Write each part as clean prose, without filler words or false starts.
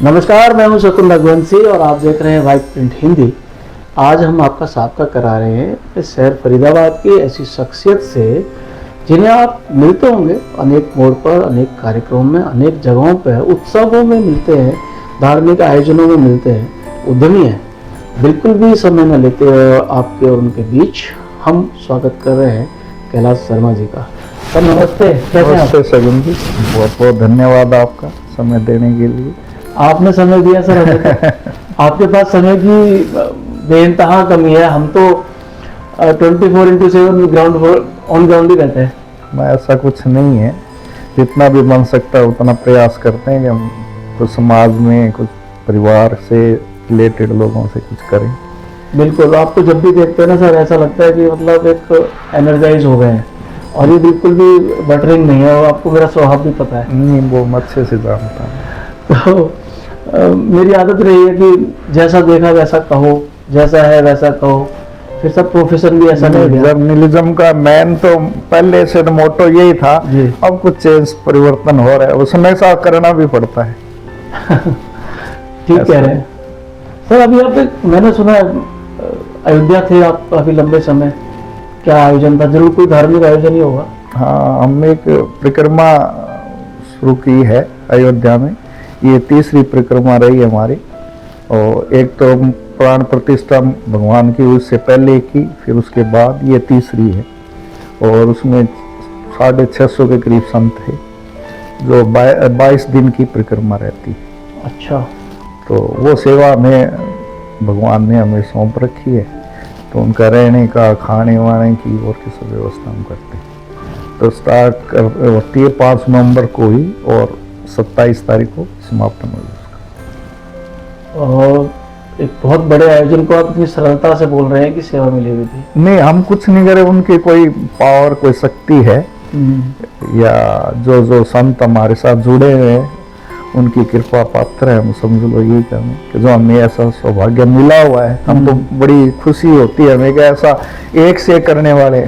नमस्कार, मैं हूं शकुन रघुवंशी और आप देख रहे हैं वाइट प्रिंट हिंदी। आज हम आपका साबका करा रहे हैं इस शहर फरीदाबाद की ऐसी शख्सियत से जिन्हें आप मिलते होंगे अनेक मोड़ पर, अनेक कार्यक्रमों में, अनेक जगहों पर, उत्सवों में मिलते हैं, धार्मिक आयोजनों में मिलते हैं। उद्यमी हैं, बिल्कुल भी समय न लेते हुए आपके और उनके बीच हम स्वागत कर रहे हैं कैलाश शर्मा जी का। सर नमस्ते, कैसे हैं आप? नमस्ते शगुन जी, बहुत बहुत धन्यवाद आपका समय देने के लिए। आपने समय दिया सर हमें तो। आपके पास समय की बेइंतहा कमी है। हम तो 24/7 ग्राउंड ऑन ग्राउंड ही रहते हैं। मैं ऐसा कुछ नहीं है, जितना भी बन सकता है उतना प्रयास करते हैं कि हम कुछ समाज में, कुछ परिवार से रिलेटेड लोगों से कुछ करें। बिल्कुल, आपको जब भी देखते हैं ना सर, ऐसा लगता है कि मतलब एक एनर्जाइज हो गए हैं और ये बिल्कुल भी बटरिंग नहीं है। और आपको मेरा स्वभाव भी पता है। नहीं, वो मैं अच्छे से जानता हूँ। तो मेरी आदत रही है कि जैसा देखा वैसा कहो, जैसा है वैसा कहो। फिर सब प्रोफेशन भी ऐसा नहीं गया। जर्नलिज्म का मेन तो पहले से मोटो यही था। अब कुछ चेंज परिवर्तन हो रहा है, उसमें ऐसा करना भी पड़ता है। ठीक कह रहे हैं सर। अभी आप मैंने सुना है अयोध्या थे आप काफी लंबे समय। क्या आयोजन था? जरूर कोई धार्मिक आयोजन ही होगा। हाँ, हमने एक परिक्रमा शुरू की है अयोध्या में। ये तीसरी परिक्रमा रही हमारी। और एक तो प्राण प्रतिष्ठा भगवान की उससे पहले की, फिर उसके बाद ये तीसरी है। और उसमें 650 के करीब संत थे, जो 22 दिन की परिक्रमा रहती है। अच्छा। तो वो सेवा में भगवान ने हमें सौंप रखी है। तो उनका रहने का, खाने वाने की और की सब व्यवस्था हम करते हैं। तो स्टार्ट होती है 5 नवंबर को ही और 27 तारीख को समापन हुई उसका। और एक बहुत बड़े आयोजन को आप इतनी सरलता से बोल रहे हैं कि सेवा मिली हुई थी। नहीं, हम कुछ नहीं करे, उनकी कोई पावर, कोई शक्ति है, या जो जो संत हमारे साथ जुड़े हुए हैं उनकी कृपा पात्र है। हम समझ लो यही कहें कि जो हमें ऐसा सौभाग्य मिला हुआ है, हम तो बड़ी खुशी होती है हमें कि ऐसा एक से करने वाले।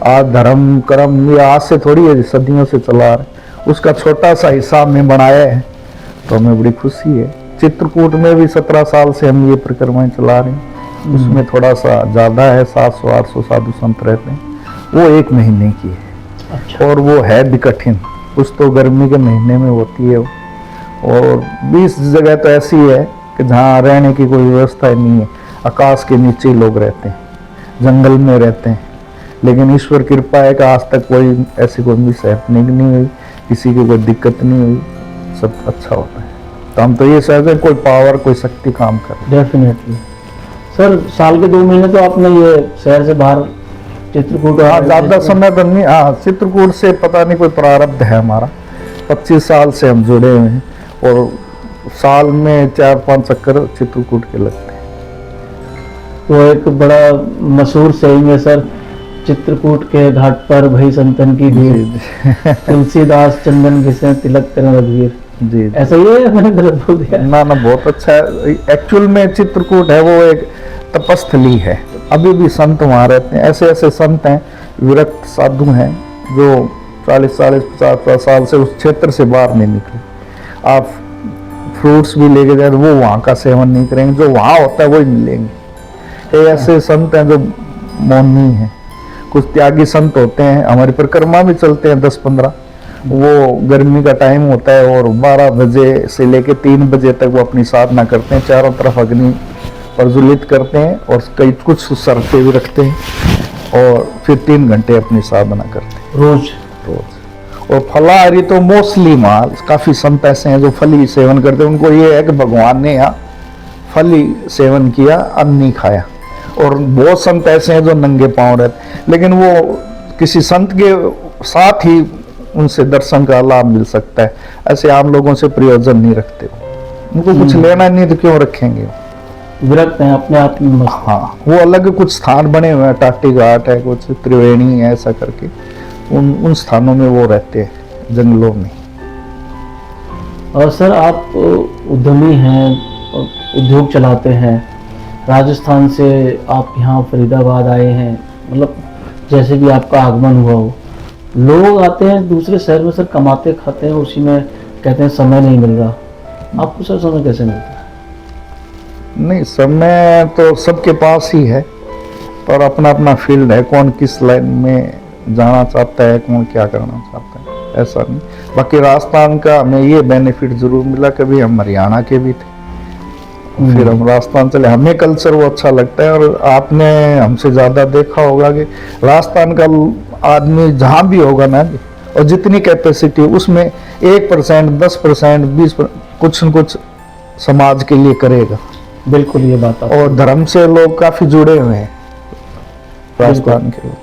आज धर्म कर्म ये आज से थोड़ी है, सदियों से चला रहे, उसका छोटा सा हिस्सा हमने बनाया है, तो हमें बड़ी खुशी है। चित्रकूट में भी 17 साल से हम ये परिक्रमाएं चला रहे हैं। उसमें थोड़ा सा ज़्यादा है, 700-800 साधु संत रहते हैं। वो 1 महीने की है। अच्छा। और वो है भी कठिन। कुछ तो गर्मी के महीने में होती है और 20 जगह तो ऐसी है कि जहाँ रहने की कोई व्यवस्था नहीं है। आकाश के नीचे ही लोग रहते हैं, जंगल में रहते हैं। लेकिन ईश्वर कृपा है कि आज तक कोई ऐसी कोई मिस हैपनिंग नहीं हुई, किसी की कोई दिक्कत नहीं हुई, सब अच्छा होता है। तो हम तो ये समझते हैं कोई पावर, कोई शक्ति काम कर। Definitely sir. साल के 2 महीने तो आपने ये शहर से बाहर चित्रकूट। हाँ, ज़्यादा समय तो नहीं। हाँ, चित्रकूट से पता नहीं कोई प्रारब्ध है हमारा। 25 साल से हम जुड़े हुए हैं और साल में 4-5 चक्कर चित्रकूट के लगते हैं। तो एक बड़ा मशहूर सेइंग है सर, चित्रकूट के घाट पर भई संतन की भीड़, तुलसीदास चंदन घिसे तिलक करें रघुवीर। जी, ऐसा ही है? मैंने गलत बोल दिया? ना ना, बहुत अच्छा है। एक्चुअल में चित्रकूट है वो एक तपस्थली है। अभी भी संत वहाँ रहते हैं। ऐसे ऐसे संत हैं, विरक्त साधु हैं, जो 40-50 साल से उस क्षेत्र से बाहर नहीं निकले। आप फ्रूट्स भी लेके जाए तो वो वहाँ का सेवन नहीं करेंगे, जो वहाँ होता है वही मिलेंगे। ऐसे संत हैं जो मौनी हैं। कुछ त्यागी संत होते हैं, हमारी परिक्रमा भी चलते हैं 10-15। वो गर्मी का टाइम होता है और 12 बजे से लेके 3 बजे तक वो अपनी साधना करते हैं। चारों तरफ अग्नि प्रज्वलित करते हैं और कई कुछ शर्तें भी रखते हैं और फिर 3 घंटे अपनी साधना करते हैं रोज। और फलाहारी तो मोस्टली माल, काफ़ी संत ऐसे हैं जो फली सेवन करते हैं। उनको ये है कि भगवान ने यहाँ फली सेवन किया, अन्न नहीं खाया। और बहुत संत ऐसे हैं जो नंगे पाँव रहते, लेकिन वो किसी संत के साथ ही उनसे दर्शन का लाभ मिल सकता है। ऐसे आम लोगों से प्रयोजन नहीं रखते। उनको कुछ लेना नहीं तो क्यों रखेंगे? विरक्त हैं अपने आप में। हाँ, वो अलग कुछ स्थान बने हुए हैं, टाटी घाट है, कुछ त्रिवेणी है, ऐसा करके उन स्थानों में वो रहते हैं, जंगलों में। और सर आप उद्यमी हैं, उद्योग चलाते हैं। राजस्थान से आप यहाँ फरीदाबाद आए हैं, मतलब जैसे भी आपका आगमन हुआ हो। लोग आते हैं दूसरे शहर में सर, कमाते खाते हैं, उसी में कहते हैं समय नहीं मिल रहा। आपको सर समय कैसे मिलता है? नहीं, समय तो सबके पास ही है, पर अपना अपना फील्ड है, कौन किस लाइन में जाना चाहता है, कौन क्या करना चाहता है, ऐसा नहीं। बाकी राजस्थान का हमें ये बेनिफिट जरूर मिला, कभी हम हरियाणा के भी थे, फिर हम राजस्थान चले, हमें कल्चर वो अच्छा लगता है। और आपने हमसे ज़्यादा देखा होगा कि राजस्थान का आदमी जहाँ भी होगा ना जी, और जितनी कैपेसिटी उसमें 1%, 10%, 20% कुछ न कुछ समाज के लिए करेगा। बिल्कुल, ये बात आप और धर्म से लोग काफ़ी जुड़े हुए हैं राजस्थान के लोग।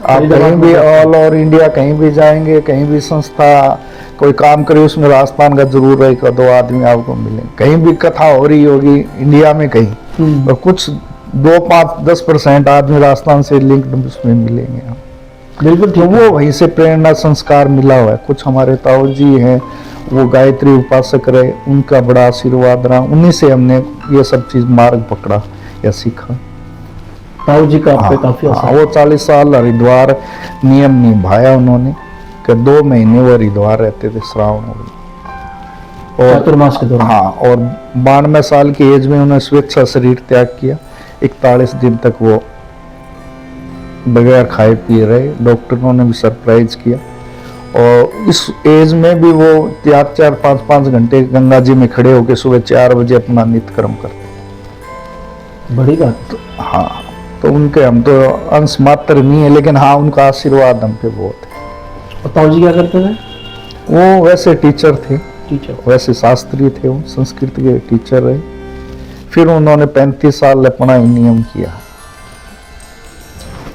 आप कहीं भी ऑल ओवर इंडिया कहीं भी जाएंगे, कहीं भी संस्था कोई काम करे, उसमें राजस्थान का जरूर एक दो आदमी आपको मिलेंगे। कहीं भी कथा हो रही होगी इंडिया में कहीं, तो कुछ 2, 5, 10% आदमी राजस्थान से लिंक्ड उसमें मिलेंगे हम। बिल्कुल तो वो वहीं से प्रेरणा संस्कार मिला हुआ है। कुछ हमारे ताऊ जी हैं, वो गायत्री उपासक रहे, उनका बड़ा आशीर्वाद रहा, उन्हीं से हमने ये सब चीज मार्ग पकड़ा या सीखा। ताऊ जी का आप पे काफी हाँ, असर वो 40 साल हरिद्वार नियम निभाया उन्होंने, कि 2 महीने वो हरिद्वार रहते थे श्रावण में। और चातुर्मास के दौरान। हाँ, और 92 साल की एज में उन्होंने स्वेच्छा शरीर त्याग किया। 41 दिन तक वो बगैर खाए पिए रहे, डॉक्टरों ने भी सरप्राइज किया। और इस एज में भी वो 4-4, 5-5 घंटे गंगा जी में खड़े होकर सुबह 4 बजे अपना नित्य कर्म करते। बड़ी बात। हाँ, तो उनके हम तो अंश मात्र नहीं है, लेकिन हाँ उनका आशीर्वाद हम पे बहुत है। और ताऊ जी क्या करते थे? वो वैसे टीचर थे, टीचर। वैसे शास्त्री थे, वो संस्कृत के टीचर रहे। फिर उन्होंने 35 साल अपना ही नियम किया।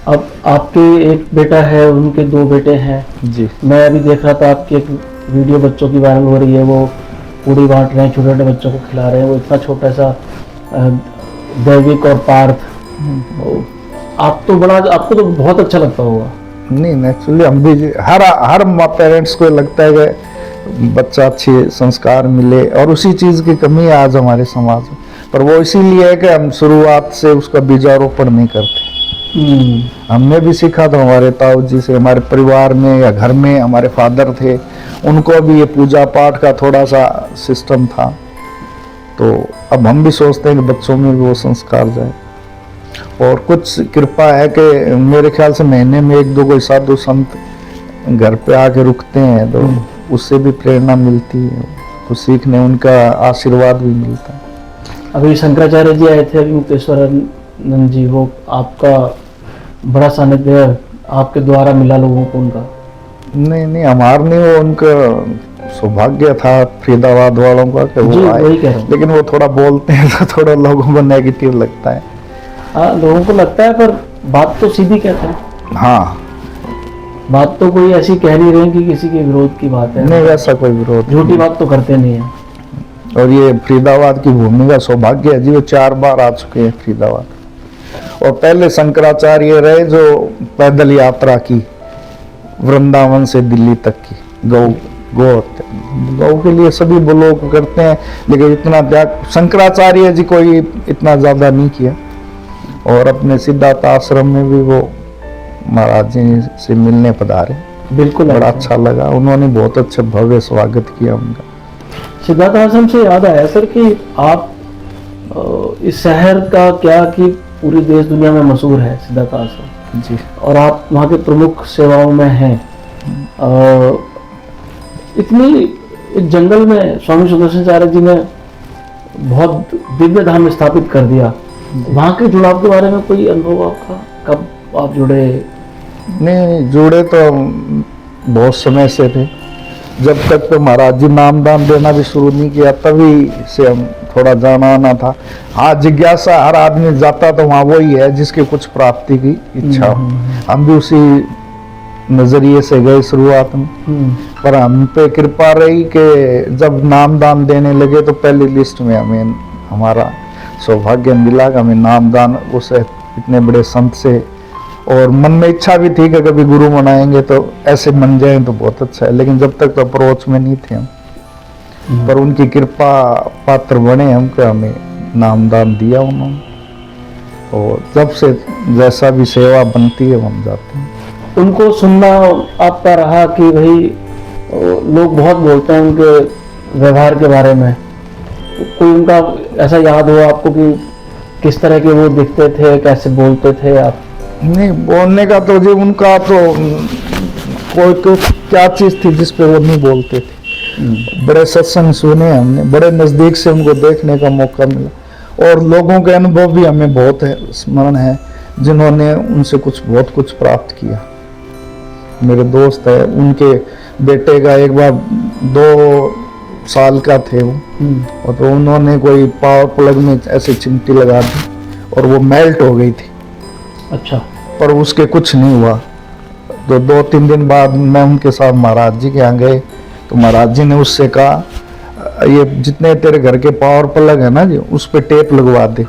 अब आपके एक बेटा है, उनके 2 बेटे हैं जी। मैं अभी देख रहा था आपकी एक वीडियो बच्चों की वायरल हो रही है, वो पूरी बांट रहे हैं, छोटे छोटे बच्चों को खिला रहे हैं, वो इतना छोटा सा दैविक और पार्थ। आप तो बड़ा, आपको तो बहुत अच्छा लगता होगा। नहीं, एक्चुअली हम भी हर पेरेंट्स को लगता है कि बच्चा अच्छे संस्कार मिले, और उसी चीज़ की कमी है आज हमारे समाज में। पर वो इसीलिए है कि हम शुरुआत से उसका बीजारोपण नहीं करते। हमने भी सीखा था हमारे ताऊ जी से, हमारे परिवार में या घर में हमारे फादर थे, उनको भी ये पूजा पाठ का थोड़ा सा सिस्टम था। तो अब हम भी सोचते हैं कि बच्चों में भी वो संस्कार जाए। और कुछ कृपा है कि मेरे ख्याल से महीने में 1-2 कोई साधु संत घर पे आके रुकते हैं, तो उससे भी प्रेरणा मिलती है, तो सीखने उनका आशीर्वाद भी मिलता है। अभी शंकराचार्य जी आए थे, अभी मुक्तेश्वरानंद जी, वो आपका बड़ा सानिध्य आपके द्वारा मिला लोगों को उनका? नहीं, हमारा नहीं, वो उनका सौभाग्य था फरीदाबाद वालों का कि वो आए, लेकिन वो थोड़ा बोलते हैं तो थोड़ा लोगों को नेगेटिव लगता है। हाँ, लोगों को लगता है, पर बात तो सीधी कहते हैं। हाँ, बात तो कोई ऐसी कह नहीं रहे कि किसी के विरोध की बात है। नहीं, वैसा कोई विरोध, झूठी बात तो करते नहीं है। और ये फरीदाबाद की भूमि का सौभाग्य है जी, वो 4 बार आ चुके हैं फरीदाबाद। और पहले शंकराचार्य रहे जो पैदल यात्रा की वृंदावन से दिल्ली तक की, गौ के लिए सभी लोग करते हैं, लेकिन इतना त्याग शंकराचार्य जी को इतना ज्यादा नहीं किया। और अपने सिद्धार्थ आश्रम में भी वो महाराज जी से मिलने पधारे, बिल्कुल बड़ा अच्छा लगा, उन्होंने बहुत अच्छा भव्य स्वागत किया उनका। सिद्धार्थ आश्रम से याद आया सर कि आप इस शहर का क्या कि पूरी देश दुनिया में मशहूर है सिद्धार्थ आश्रम जी, और आप वहाँ के प्रमुख सेवाओं में हैं। इतनी एक जंगल में स्वामी सुदर्शनाचार्य जी ने बहुत दिव्य धाम स्थापित कर दिया, वहाँ के जुड़ाव के बारे में कोई अनुभव आपका? कब आप जुड़े? नहीं, जुड़े तो बहुत समय से थे, जब तक तो महाराज जी नामदान देना भी शुरू नहीं किया तभी से हम थोड़ा जाना आना था। हाँ, जिज्ञासा हर आदमी जाता तो वहाँ वही है जिसके कुछ प्राप्ति की इच्छा हो। हम भी उसी नजरिए से गए शुरुआत में, पर हम पे कृपा रही कि जब नामदान देने लगे तो पहली लिस्ट में हमें हमारा सौभाग्य मिला कि हमें नामदान उस इतने बड़े संत से, और मन में इच्छा भी थी कि कभी गुरु बनाएंगे तो ऐसे बन जाए तो बहुत अच्छा है, लेकिन जब तक तो अप्रोच में नहीं थे हम। पर उनकी कृपा पात्र बने हम कि हमें नामदान दिया उन्होंने, और जब से जैसा भी सेवा बनती है हम जाते हैं। उनको सुनना आपका रहा कि भाई लोग बहुत बोलते हैं उनके व्यवहार के बारे में, कोई उनका ऐसा याद हो आपको कि किस तरह के वो दिखते थे, कैसे बोलते थे आप? नहीं, बोलने का तो जी उनका तो कोई क्या चीज थी जिस पे वो नहीं बोलते थे। बड़े सत्संग सुने हमने, बड़े नजदीक से उनको देखने का मौका मिला, और लोगों के अनुभव भी हमें बहुत है, स्मरण है, जिन्होंने उनसे बहुत कुछ प्राप्त किया। मेरे दोस्त है, उनके बेटे का एक बार 2 साल का थे वो, और तो उन्होंने कोई पावर प्लग में ऐसे चिमटी लगा दी और वो मेल्ट हो गई थी। अच्छा। पर उसके कुछ नहीं हुआ। तो 2-3 दिन बाद मैं उनके साथ महाराज जी के यहाँ गए, तो महाराज जी ने उससे कहा, ये जितने तेरे घर के पावर प्लग है ना जी, उस पे टेप लगवा दे,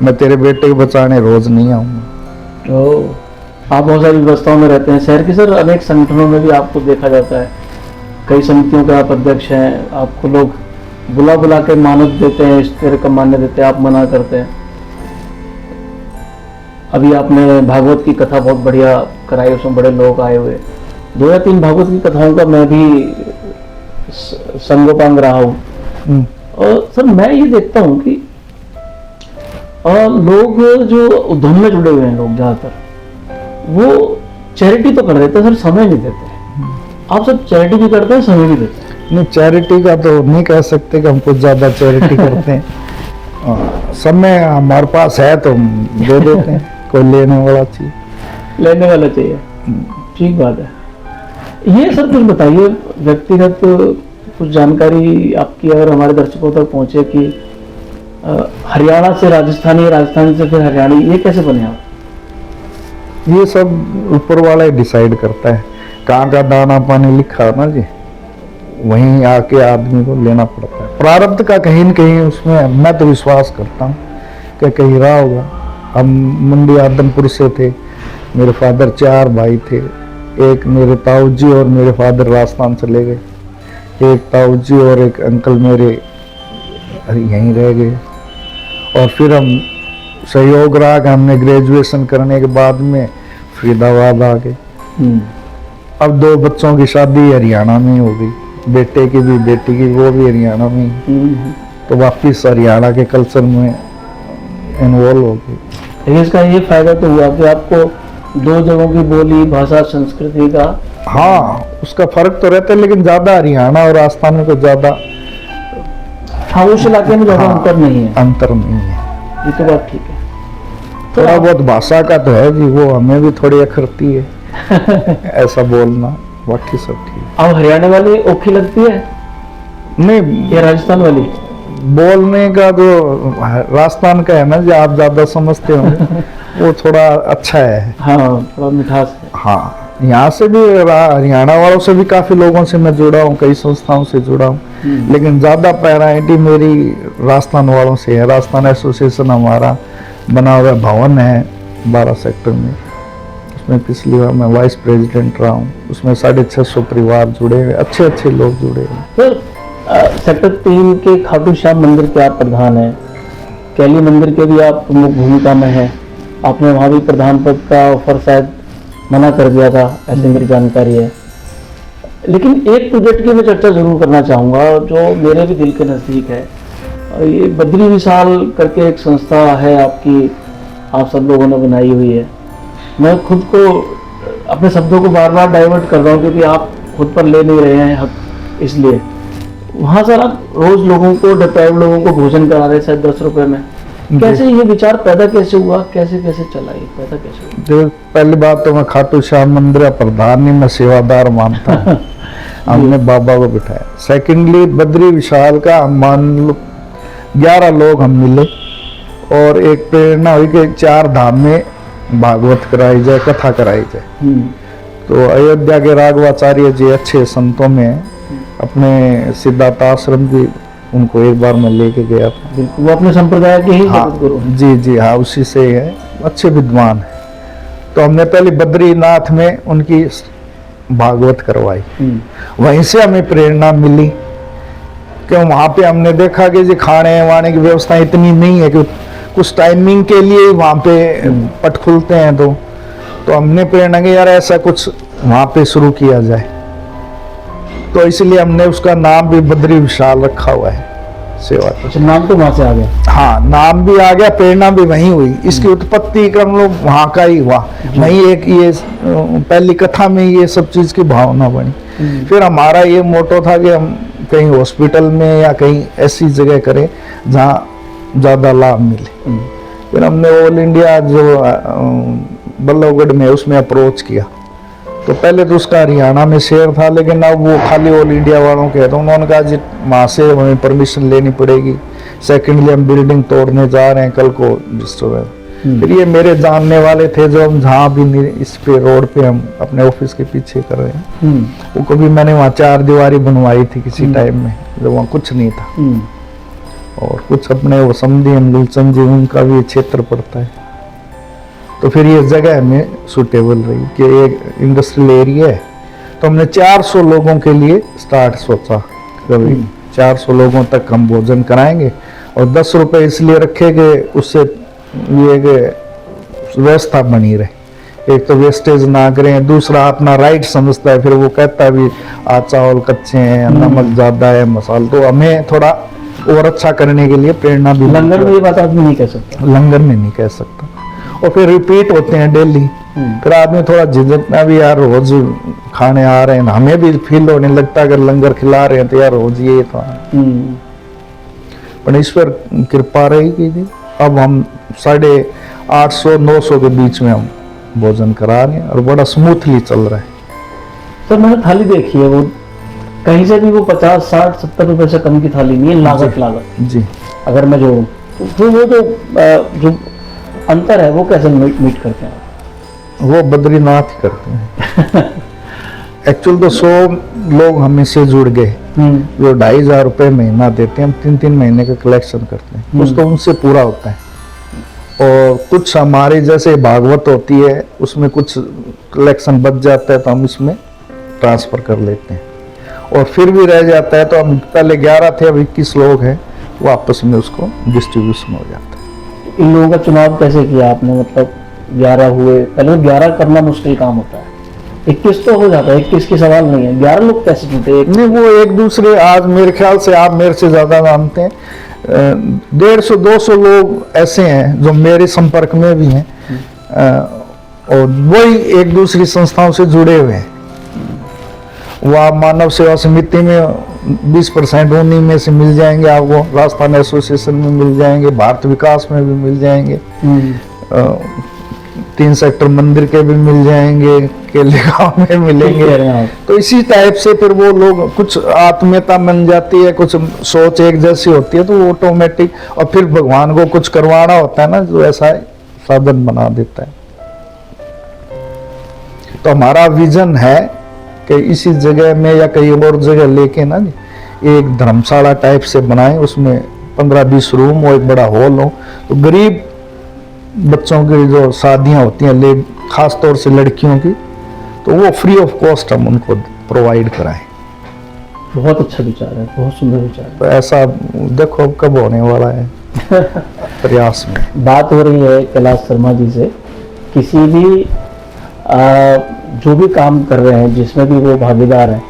मैं तेरे बेटे को बचाने रोज नहीं आऊँगा। आप बहुत सारी व्यवस्थाओं में रहते हैं शहर के सर, अनेक संगठनों में भी आपको देखा जाता है, कई समितियों के आप अध्यक्ष हैं, आपको लोग बुला बुला के मानद देते हैं, इस तरह का मान्य देते हैं, आप मना करते हैं। अभी आपने भागवत की कथा बहुत बढ़िया कराई, उसमें बड़े लोग आए हुए, 2 या 3 भागवत की कथाओं का मैं भी संगोपांग रहा हूँ। और सर मैं ये देखता हूँ कि लोग जो उद्यम में जुड़े हुए हैं, लोग ज्यादातर वो चैरिटी तो कर देते हैं सर, समय नहीं देते। आप सब चैरिटी भी करते हैं, समय भी देते हैं? नहीं, चैरिटी का तो नहीं कह सकते कि हम कुछ ज्यादा चैरिटी करते हैं। समय हमारे पास है तो हम दे देते हैं, कोई लेने वाला चाहिए, लेने वाला चाहिए, ठीक बात है। ये सर कुछ बताइए, व्यक्तिगत कुछ जानकारी आपकी अगर हमारे दर्शकों तक पहुंचे कि हरियाणा से राजस्थानी, राजस्थान से फिर हरियाणी, ये कैसे बने आप? ये सब ऊपर वाला ही डिसाइड करता है, कहाँ का दाना पानी लिखा है ना जी, वहीं आके आदमी को लेना पड़ता है। प्रारब्ध का कहीं न कहीं उसमें मैं तो विश्वास करता हूँ कि कहीं रहा होगा। हम मंडी आदमपुर से थे, मेरे फादर 4 भाई थे, एक मेरे ताऊ जी और मेरे फादर राजस्थान चले गए, एक ताऊ जी और एक अंकल मेरे यहीं रह गए, और फिर हम सहयोग रहा कि हमने ग्रेजुएशन करने के बाद में फरीदाबाद आ गए। अब 2 बच्चों की शादी हरियाणा में हो गई, बेटे की भी बेटी की, वो भी हरियाणा में ही। तो वापिस हरियाणा के कल्चर में इन्वॉल्व हो गए। लेकिन इसका ये फायदा तो हुआ कि आपको 2 जगहों की बोली, भाषा, संस्कृति का, हाँ उसका फर्क तो रहता है, लेकिन ज्यादा हरियाणा और राजस्थान में तो ज्यादा, हाँ उस इलाके में ज्यादा अंतर नहीं है। अंतर नहीं है, ये तो बात ठीक है। थोड़ा बहुत भाषा का तो है जी, वो हमें भी थोड़ी अखरती है ऐसा बोलना, बाकी सब ठीक। अब हरियाणा वाली ओखी लगती है नहीं, या राजस्थान वाली? बोलने का जो राजस्थान का है ना जी, आप ज्यादा समझते होंगे, वो थोड़ा अच्छा है। हाँ थोड़ा मिठास है। हाँ, यहाँ से भी हरियाणा वालों से भी काफी लोगों से मैं जुड़ा हूँ, कई संस्थाओं से जुड़ा हूँ, लेकिन ज्यादा प्रायोरिटी मेरी राजस्थान वालों से है। राजस्थान एसोसिएशन हमारा बना हुआ भवन है 12 सेक्टर में, उसमें पिछली बार मैं वाइस प्रेसिडेंट रहा हूँ, उसमें 650 परिवार जुड़े हुए, अच्छे अच्छे लोग जुड़े हुए। सर सेक्टर 3 के खाटू श्याम मंदिर के आप प्रधान हैं, कैली मंदिर के भी आप प्रमुख भूमिका में हैं, आपने वहाँ भी प्रधान पद का ऑफर शायद मना कर दिया था, ऐसे मेरी जानकारी है। लेकिन एक प्रोजेक्ट की मैं चर्चा जरूर करना चाहूँगा जो मेरे भी दिल के नज़दीक है, ये बद्री विशाल करके एक संस्था है आपकी, आप सब लोगों ने बनाई हुई है। मैं खुद को अपने शब्दों को बार बार डाइवर्ट कर रहा हूँ क्योंकि आप खुद पर ले नहीं रहे हैं हक, इसलिए वहाँ सर आप रोज लोगों को, डिप्राइव्ड लोगों को भोजन करा रहे शायद 10 रुपए में। कैसे ये विचार पैदा कैसे हुआ, कैसे कैसे चला, ये पैदा कैसे हुआ? देखो, पहली बात तो मैं खाटू श्याम मंदिर का प्रधान नहीं, मैं सेवादार मानता हूँ हमने बाबा को बिठाया। सेकेंडली बद्री विशाल का हम मान लो 11 लोग हम मिले और एक प्रेरणा हुई कि 4 धाम में भागवत कराई जाए, कथा कराई जाए। तो अयोध्या के राघवाचार्य जी अच्छे संतों में अपने सिद्धार्थ आश्रम भी, उनको एक बार मैं लेके गया था। बिल्कुल, वो अपने संप्रदाय के ही हाँ, गुरु। जी जी हाँ, उसी से है, अच्छे विद्वान है। तो हमने पहले बद्रीनाथ में उनकी भागवत करवाई, वहीं से हमें प्रेरणा मिली कि वहाँ पे हमने देखा कि जी खाने वाने की व्यवस्था इतनी नहीं है कि कुछ टाइमिंग के लिए वहाँ पे पट खुलते हैं। तो हमने प्रेरणा की यार ऐसा कुछ वहाँ पे शुरू किया जाए, तो इसलिए हमने उसका नाम भी बद्री विशाल रखा हुआ है। सेवा की। अच्छा, नाम तो वहाँ से आ गया। हाँ, नाम भी आ गया, प्रेरणा भी वहीं हुई। इसकी उत्पत्ति का हम लोग वहाँ का ही हुआ, वहीं एक ये पहली कथा में ये सब चीज की भावना बनी। फिर हमारा ये मोटो था कि हम कहीं हॉस्पिटल में या कहीं ऐसी जगह करें जहाँ ज्यादा लाभ मिले। फिर हमने ऑल इंडिया जो बल्लभगढ़ में उसमें अप्रोच किया। तो पहले तो उसका हरियाणा में शेयर था, लेकिन अब वो खाली ऑल इंडिया वालों के, तो उन्होंने कहा जी वहाँ से हमें परमिशन लेनी पड़ेगी। सेकेंडली हम बिल्डिंग तोड़ने जा रहे हैं कल को डिस्टर्ब। फिर ये मेरे जानने वाले थे जो हम जहाँ भी इस पे रोड पे हम अपने ऑफिस के पीछे कर रहे हैं, वो कभी मैंने वहाँ 4 दीवारी बनवाई थी किसी टाइम में जब वहाँ कुछ नहीं था। और कुछ अपने वो समझी मूलचंद जी, उनका भी क्षेत्र पड़ता है। तो फिर ये जगह हमें सुटेबल रही कि एक इंडस्ट्रियल एरिया है। तो हमने 400 लोगों के लिए स्टार्ट सोचा, कभी 400 लोगों तक हम भोजन कराएंगे और 10 रुपए इसलिए रखे कि उससे ये व्यवस्था बनी रहे। एक तो वेस्टेज ना करें, दूसरा अपना राइट समझता है, फिर वो कहता भी आज चावल कच्चे हैं, नमक ज्यादा है, मसाला, तो हमें थोड़ा और अच्छा करने के लिए प्रेरणा भी। लंगर में ये बात आदमी नहीं कह सकता, लंगर में नहीं कह सकता। और फिर रिपीट होते हैं डेली, फिर आदमी थोड़ा झिझकना भी, यार रोज खाने आ रहे हैं, हमें भी फील होने लगता है अगर लंगर खिला रहे हैं तो यार रोज ये था। पर ईश्वर कृपा रहेगी जी, अब हम 850-900 के बीच में हम भोजन करा रहे हैं और बड़ा स्मूथली चल रहा है। सर मैंने थाली देखी है, वो कहीं से भी वो 50, 60, 70 रुपए से कम की थाली नहीं है, लागत जी। अगर मैं जोड़ूं तो वो जो अंतर है वो कैसे मीट करते हैं? वो बद्रीनाथ ही करते हैं। एक्चुअल तो 100 लोग हमें से जुड़ गए जो 2500 रुपये महीना देते हैं, हम 3-3 महीने का कलेक्शन करते हैं, कुछ तो उनसे पूरा होता है। और कुछ हमारे जैसे भागवत होती है उसमें कुछ कलेक्शन बच जाता है तो हम इसमें ट्रांसफर कर लेते हैं, और फिर भी रह जाता है तो हम पहले 11 थे, अब 21 लोग हैं, वो आपस में उसको डिस्ट्रीब्यूशन हो जाता है। इन लोगों का चुनाव कैसे किया आपने? मतलब 11 हुए, पहले तो 11 करना मुश्किल काम होता है, 21 तो हो जाता है, 21 की सवाल नहीं है, 11 लोग कैसे जुटे? नहीं, वो एक दूसरे, आज मेरे ख्याल से आप मेरे से ज्यादा जानते हैं, 150-200 लोग ऐसे हैं जो मेरे संपर्क में भी हैं, और वही एक दूसरी संस्थाओं से जुड़े हुए हैं। वह मानव सेवा समिति में 20% उन्हीं में से मिल जाएंगे आपको, राजस्थान एसोसिएशन में मिल जाएंगे, भारत विकास में भी मिल जाएंगे, 3 सेक्टर मंदिर के भी मिल जाएंगे, केले गांव में मिलेंगे। तो इसी टाइप से फिर वो लोग, कुछ आत्मीयता बन जाती है, कुछ सोच एक जैसी होती है, तो वो ऑटोमेटिक, और फिर भगवान को कुछ करवाना होता है ना, जो ऐसा साधन बना देता है। तो हमारा विजन है कि इसी जगह में या कहीं और जगह लेके ना एक धर्मशाला टाइप से बनाएं, उसमें 15-20 रूम हो, एक बड़ा हॉल हो, तो गरीब बच्चों की जो शादियां होती हैं, खास तौर से लड़कियों की, तो वो फ्री ऑफ कॉस्ट हम उनको प्रोवाइड कराएं। बहुत अच्छा विचार है, बहुत सुंदर विचार है। तो ऐसा देखो अब कब होने वाला है प्रयास में। बात हो रही है कैलाश शर्मा जी से, किसी भी जो भी काम कर रहे हैं जिसमें भी वो भागीदार हैं,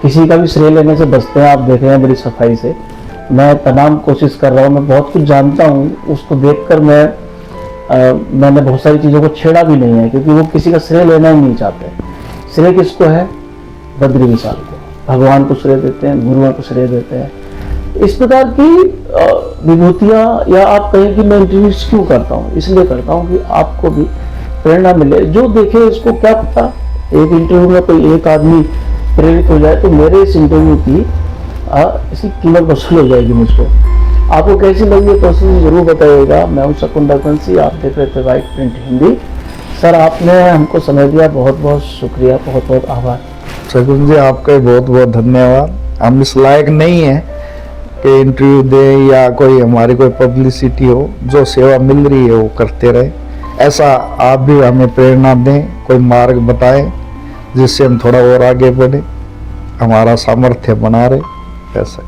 किसी का भी श्रेय लेने से बचते हैं। आप देख रहे हैं बड़ी सफाई से, मैं तमाम कोशिश कर रहा हूँ, मैं बहुत कुछ जानता हूँ, उसको देखकर मैंने बहुत सारी चीज़ों को छेड़ा भी नहीं है, क्योंकि वो किसी का श्रेय लेना ही नहीं चाहते। श्रेय किसको है? बद्री विशाल को, भगवान को श्रेय देते हैं, गुरुओं को श्रेय देते हैं। इस प्रकार की विभूतियाँ, या आप कहें कि मैं इंटरव्यूज क्यों करता हूँ, इसलिए करता हूँ कि आपको भी प्रेरणा मिले। जो देखे इसको क्या पता, एक इंटरव्यू में कोई एक आदमी प्रेरित हो जाए तो मेरे इस इंटरव्यू की इसकी कीमत वसूल हो जाएगी मुझको। आपको कैसी लगी प्रोसेस जरूर बताइएगा। मैं हूं शकुन रघुवंशी, आप देख रहे थे वाइट प्रिंट हिंदी। सर आपने हमको समय दिया, बहुत बहुत शुक्रिया, बहुत बहुत आभार। शकुन जी आपका बहुत बहुत धन्यवाद। हम इस लायक नहीं है कि इंटरव्यू दें या कोई हमारी कोई पब्लिसिटी हो, जो सेवा मिल रही है वो करते रहे। ऐसा आप भी हमें प्रेरणा दें, कोई मार्ग बताएं जिससे हम थोड़ा और आगे बढ़े, हमारा सामर्थ्य बना रहे, ऐसा।